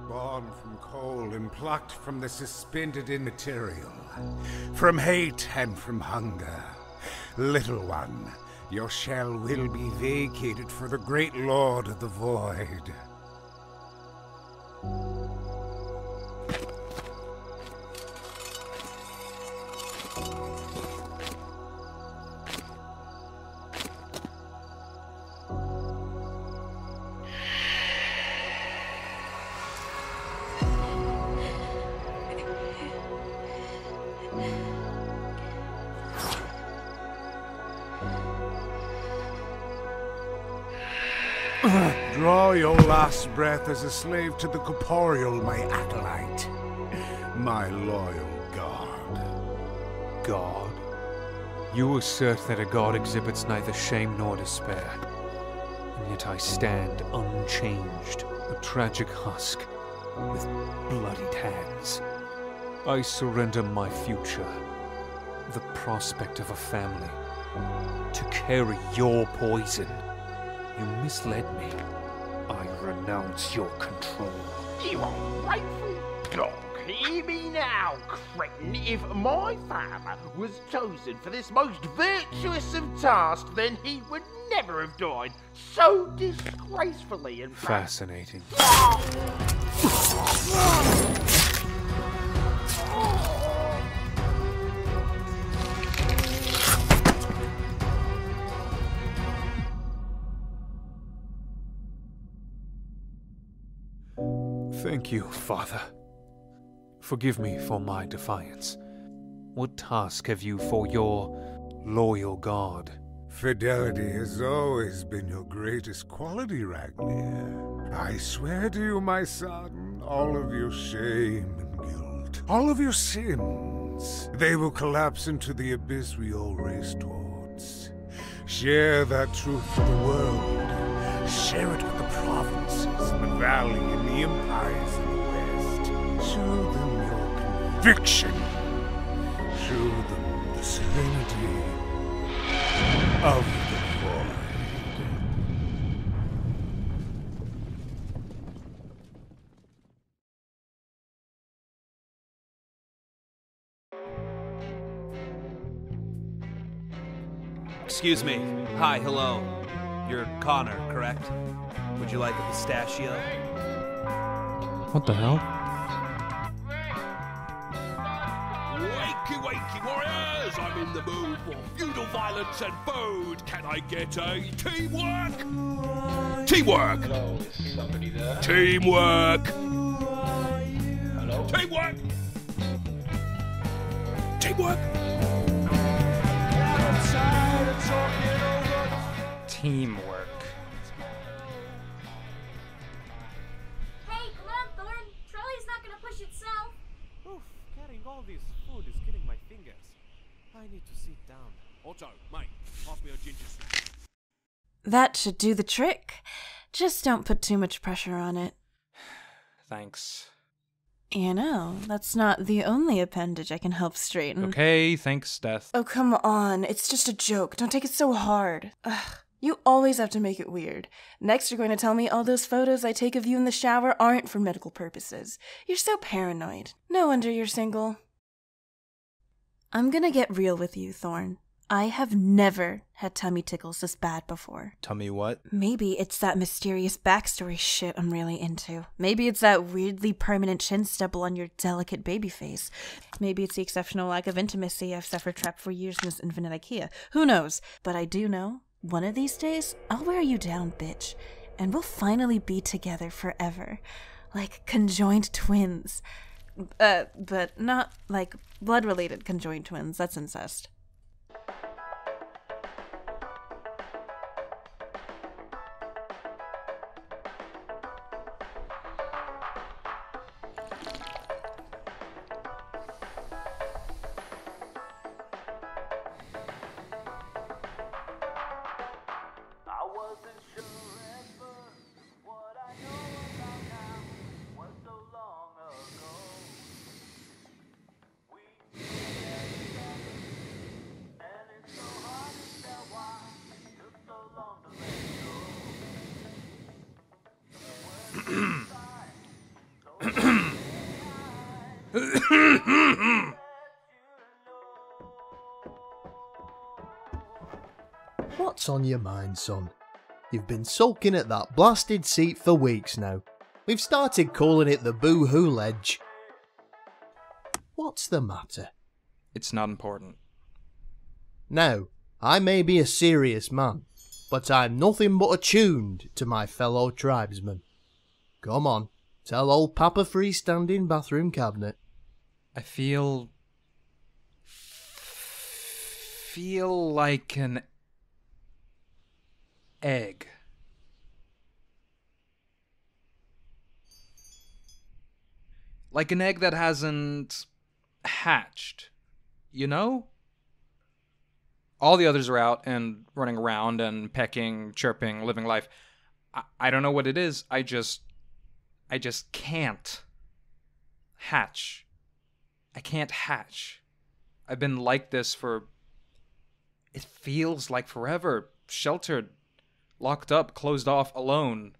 Born from coal and plucked from the suspended immaterial, from hate and from hunger. Little one, your shell will be vacated for the great Lord of the Void. Draw your last breath as a slave to the corporeal, my acolyte. My loyal god. God? You assert that a god exhibits neither shame nor despair. And yet I stand unchanged, a tragic husk, with bloodied hands. I surrender my future, the prospect of a family, to carry your poison. You misled me. I renounce your control. You ungrateful dog! Hear me now, cretin! If my father was chosen for this most virtuous of tasks, then he would never have died so disgracefully and fascinating. Thank you, Father. Forgive me for my defiance. What task have you for your loyal god? Fidelity has always been your greatest quality, Ragnar. I swear to you, my son, all of your shame and guilt, all of your sins, they will collapse into the abyss we all race towards. Share that truth with the world. Share it with the provinces, the valley, and the empires in the west. Show them your conviction. Show them the serenity of the void. Excuse me. Hi, hello. You're Connor, correct? Would you like a pistachio? What the hell? Wakey, wakey, warriors! I'm in the mood for feudal violence and food. Can I get a teamwork? Teamwork! Hello, is somebody there? Teamwork! Hello? Teamwork! Teamwork! Teamwork. Hey, come on, Thorn. Trolley's not gonna push itself. Oof, carrying all this food is killing my fingers. I need to sit down. Otto, mate, pass me a ginger snap. That should do the trick. Just don't put too much pressure on it. Thanks. You know, that's not the only appendage I can help straighten. Okay, thanks, Death. Oh, come on. It's just a joke. Don't take it so hard. Ugh. You always have to make it weird. Next, you're going to tell me all those photos I take of you in the shower aren't for medical purposes. You're so paranoid. No wonder you're single. I'm gonna get real with you, Thorn. I have never had tummy tickles this bad before. Tummy what? Maybe it's that mysterious backstory shit I'm really into. Maybe it's that weirdly permanent chin stubble on your delicate baby face. Maybe it's the exceptional lack of intimacy I've suffered trapped for years in this infinite IKEA. Who knows? But I do know, one of these days, I'll wear you down, bitch. And we'll finally be together forever. Like conjoined twins. But not like blood-related conjoined twins. That's incest. What's on your mind, son? You've been sulking at that blasted seat for weeks now. We've started calling it the boo-hoo ledge. What's the matter? It's not important. Now, I may be a serious man, but I'm nothing but attuned to my fellow tribesmen. Come on, tell old Papa freestanding bathroom cabinet. I feel like an egg. Like an egg that hasn't hatched, you know? All the others are out and running around and pecking, chirping, living life. I don't know what it is. I just can't hatch. I can't hatch. I've been like this for, it feels like forever. Sheltered, locked up, closed off, alone.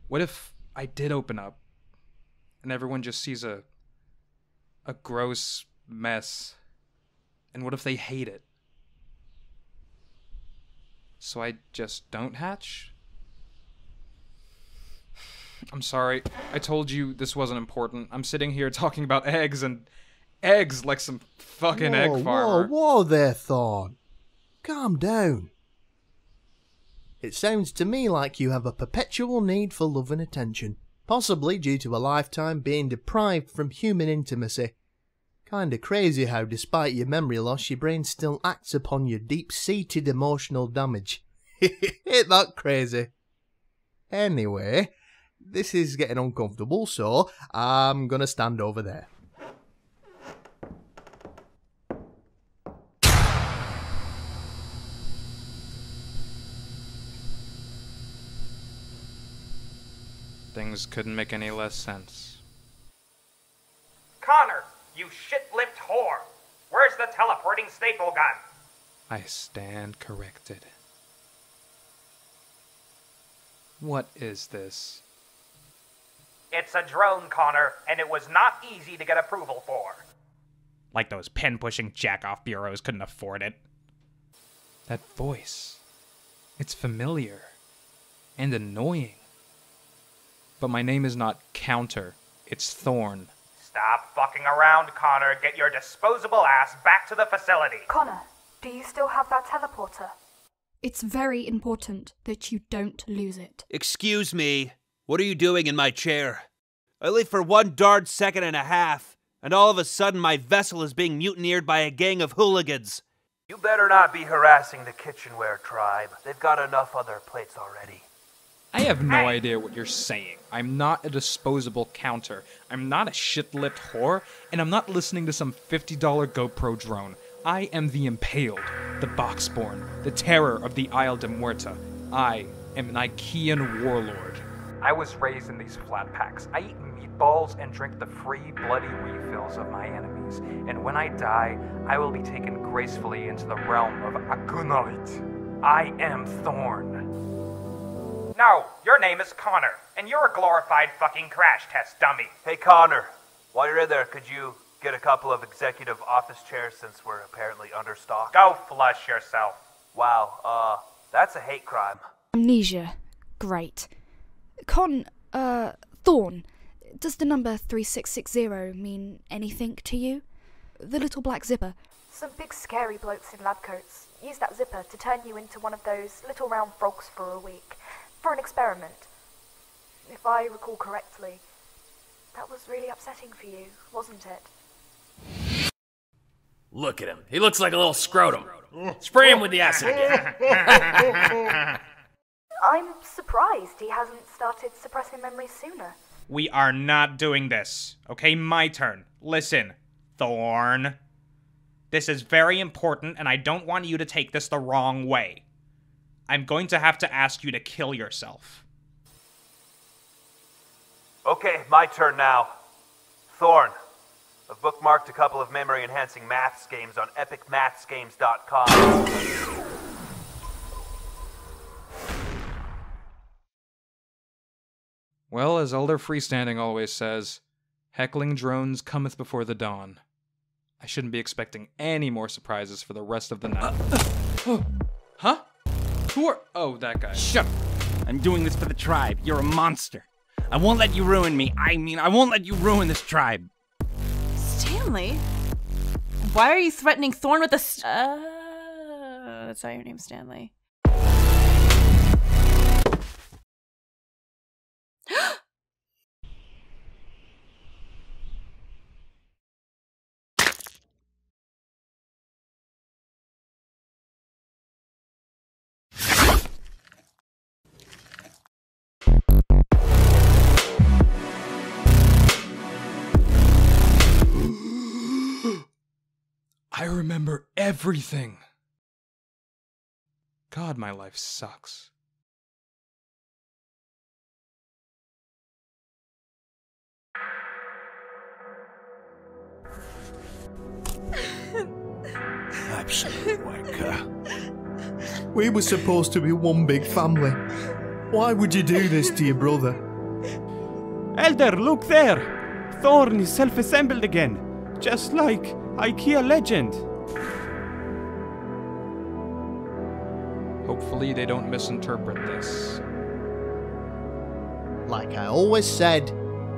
What if I did open up and everyone just sees a gross mess? And what if they hate it? So I just don't hatch? I'm sorry. I told you this wasn't important. I'm sitting here talking about eggs and eggs like some fucking egg farmer. Whoa there, Thorn. Calm down. It sounds to me like you have a perpetual need for love and attention, possibly due to a lifetime being deprived from human intimacy. Kinda crazy how, despite your memory loss, your brain still acts upon your deep-seated emotional damage. Ain't that crazy? Anyway, this is getting uncomfortable, so I'm gonna stand over there. Things couldn't make any less sense. Connor, you shit-lipped whore! Where's the teleporting staple gun? I stand corrected. What is this? It's a drone, Connor, and it was not easy to get approval for. Like those pen-pushing jack-off bureaus couldn't afford it. That voice. It's familiar. And annoying. But my name is not Counter. It's Thorn. Stop fucking around, Connor. Get your disposable ass back to the facility. Connor, do you still have that teleporter? It's very important that you don't lose it. Excuse me. What are you doing in my chair? I live for 1 darn second and a half, and all of a sudden my vessel is being mutineered by a gang of hooligans. You better not be harassing the kitchenware tribe. They've got enough on their plates already. I have no idea what you're saying. I'm not a disposable Counter. I'm not a shit-lipped whore, and I'm not listening to some $50 GoPro drone. I am the Impaled, the Boxborn, the terror of the Isle de Muerta. I am an IKEAN warlord. I was raised in these flat packs. I eat meatballs and drink the free, bloody refills of my enemies. And when I die, I will be taken gracefully into the realm of Agunalit. I am Thorn. No, your name is Connor, and you're a glorified fucking crash test dummy. Hey, Connor, while you're in there, could you Get a couple of executive office chairs since we're apparently understocked. Go flush yourself. Wow, that's a hate crime. Amnesia. Great. Thorn, does the number 3660 mean anything to you? The little black zipper. Some big scary blokes in lab coats use that zipper to turn you into one of those little round frogs for a week. For an experiment. If I recall correctly, that was really upsetting for you, wasn't it? Look at him. He looks like a little scrotum. Spray him with the acid again. I'm surprised he hasn't started suppressing memories sooner. We are not doing this. Okay, my turn. Listen, Thorn. This is very important, and I don't want you to take this the wrong way. I'm going to have to ask you to kill yourself. Okay, my turn now. Thorn. I've bookmarked a couple of memory-enhancing maths games on epicmathsgames.com. Well, as Elder Freestanding always says, heckling drones cometh before the dawn. I shouldn't be expecting any more surprises for the rest of the night. Huh? Who are... Oh, that guy. Shut up. I'm doing this for the tribe. You're a monster. I won't let you ruin me. I won't let you ruin this tribe. Stanley? Why are you threatening Thorn with a that's why your name's Stanley. I remember everything. God, my life sucks. Absolute wanker. We were supposed to be one big family. Why would you do this to your brother? Elder, look there! Thorn is self-assembled again, just like IKEA legend. Hopefully they don't misinterpret this. Like I always said,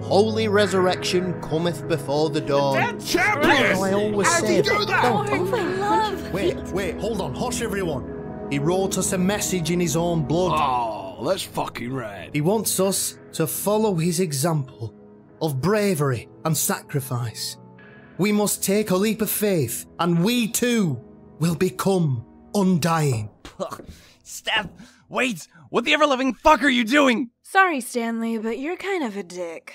holy resurrection cometh before the dawn. That's champion! I always said. Love. Wait, hold on, hush everyone. He wrote us a message in his own blood. Oh, that's fucking rad. He wants us to follow his example of bravery and sacrifice. We must take a leap of faith, and we too will become undying. Steph, wait! What the ever-loving fuck are you doing? Sorry, Stanley, but you're kind of a dick.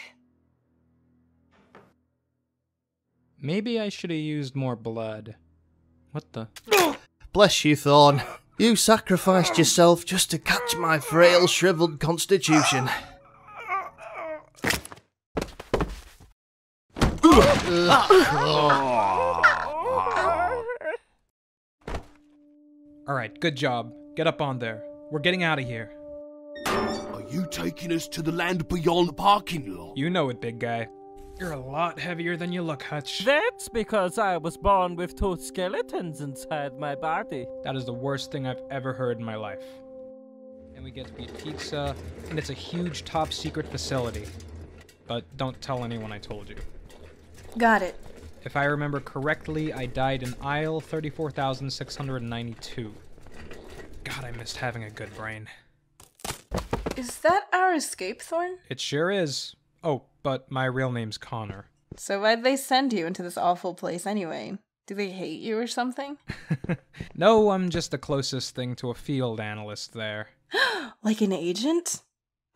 Maybe I should have used more blood. What the? Bless you, Thorn. You sacrificed yourself just to catch my frail, shriveled constitution. Alright, good job. Get up on there. We're getting out of here. Are you taking us to the land beyond the parking lot? You know it, big guy. You're a lot heavier than you look, Hutch. That's because I was born with 2 skeletons inside my body. That is the worst thing I've ever heard in my life. And we get to eat pizza, and it's a huge top-secret facility. But don't tell anyone I told you. Got it. If I remember correctly, I died in aisle 34,692. God, I missed having a good brain. Is that our escape, Thorn? It sure is. Oh, but my real name's Connor. So why'd they send you into this awful place anyway? Do they hate you or something? No, I'm just the closest thing to a field analyst there. Like an agent?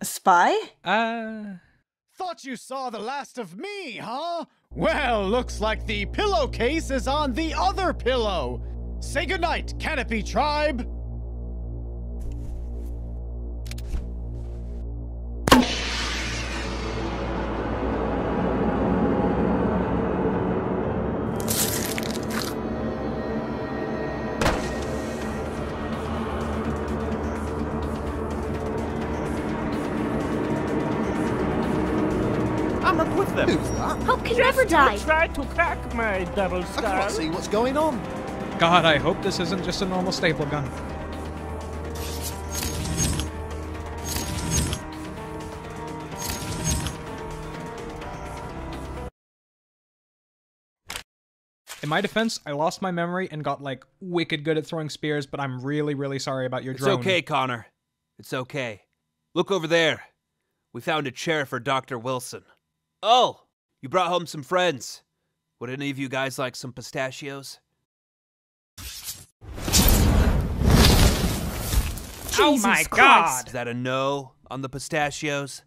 A spy? Thought you saw the last of me, huh? Well, looks like the pillowcase is on the other pillow. Say goodnight, Canopy Tribe. I'm not with them. Who's that? How can never die. Try to crack my double I skull. can't see what's going on. God, I hope this isn't just a normal staple gun. In my defense, I lost my memory and got, like, wicked good at throwing spears, but I'm really, really sorry about your drone. It's okay, Connor. It's okay. Look over there. We found a chair for Dr. Wilson. Oh, you brought home some friends. Would any of you guys like some pistachios? Oh my God! Is that a no on the pistachios?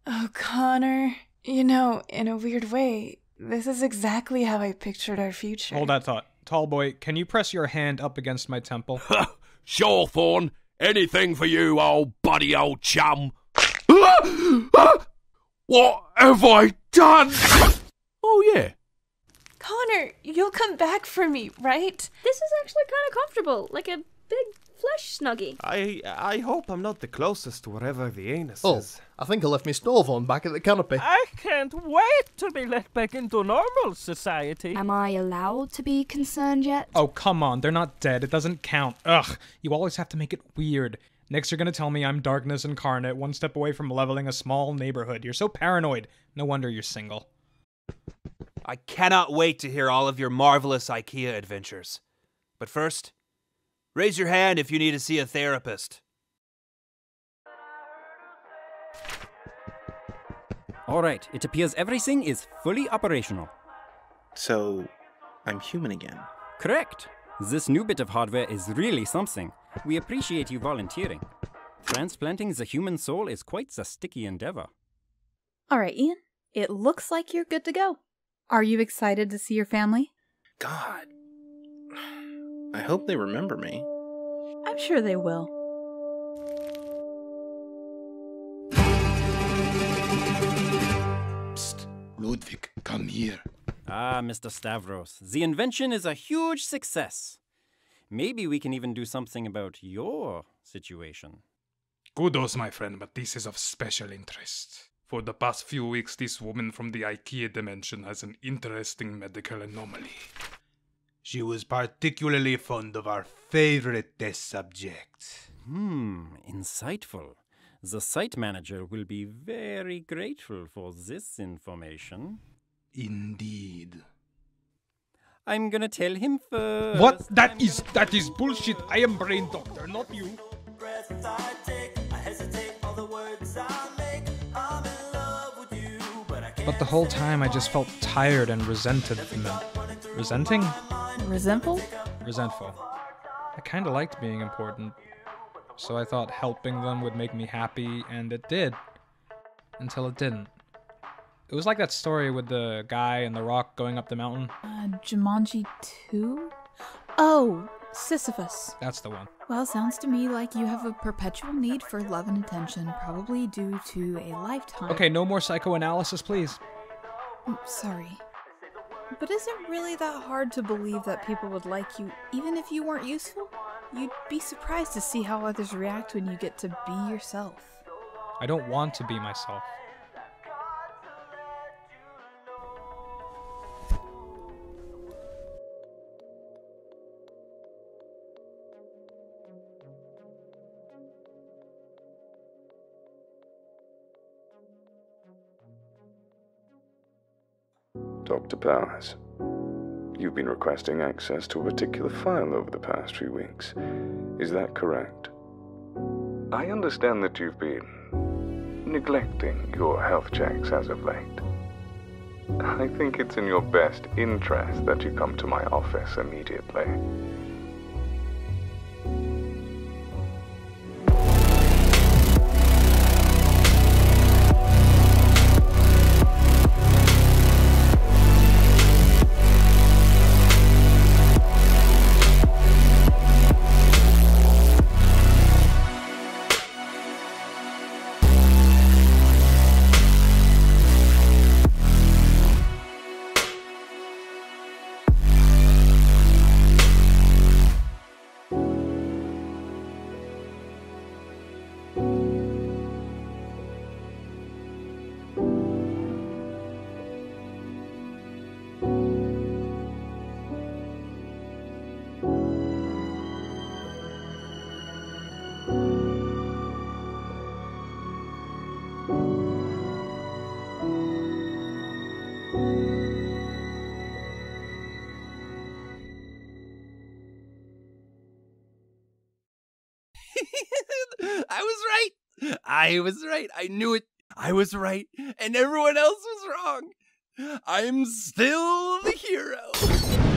Oh, Connor. You know, in a weird way, this is exactly how I pictured our future. Hold that thought. Tall boy, can you press your hand up against my temple? Sure, Thorn. Anything for you, old buddy, old chum. What have I done? Oh, yeah. Connor, you'll come back for me, right? This is actually kind of comfortable, like a big flesh snuggie. I hope I'm not the closest to whatever the anus Oh, is. I think I left my stove on back at the canopy. I can't wait to be let back into normal society. Am I allowed to be concerned yet? Oh, come on. They're not dead. It doesn't count. Ugh. You always have to make it weird. Next, you're gonna tell me I'm darkness incarnate, one step away from leveling a small neighborhood. You're so paranoid. No wonder you're single. I cannot wait to hear all of your marvelous IKEA adventures. But first, raise your hand if you need to see a therapist. Alright, it appears everything is fully operational. So, I'm human again. Correct. This new bit of hardware is really something. We appreciate you volunteering. Transplanting the human soul is quite the sticky endeavor. All right, Ian. It looks like you're good to go. Are you excited to see your family? God. I hope they remember me. I'm sure they will. Psst. Ludwig, come here. Ah, Mr. Stavros, the invention is a huge success. Maybe we can even do something about your situation. Kudos, my friend, but this is of special interest. For the past few weeks, this woman from the IKEA dimension has an interesting medical anomaly. She was particularly fond of our favorite test subject. Insightful. The site manager will be very grateful for this information. Indeed. I'm gonna tell him first. What? That is bullshit. I am brain doctor, not you. But the whole time I just felt tired and resented from them. Resenting? Resentful? Resentful. I kinda liked being important. So I thought helping them would make me happy, and it did. Until it didn't. It was like that story with the guy and the rock going up the mountain. Jumanji 2? Oh, Sisyphus. That's the one. Well, sounds to me like you have a perpetual need for love and attention, probably due to a lifetime. Okay, no more psychoanalysis, please. Sorry. But is it really that hard to believe that people would like you, even if you weren't useful? You'd be surprised to see how others react when you get to be yourself. I don't want to be myself. Dr. Powers, you've been requesting access to a particular file over the past few weeks. Is that correct? I understand that you've been neglecting your health checks as of late. I think it's in your best interest that you come to my office immediately. right. I was right. I knew it. I was right, and everyone else was wrong. I'm still the hero.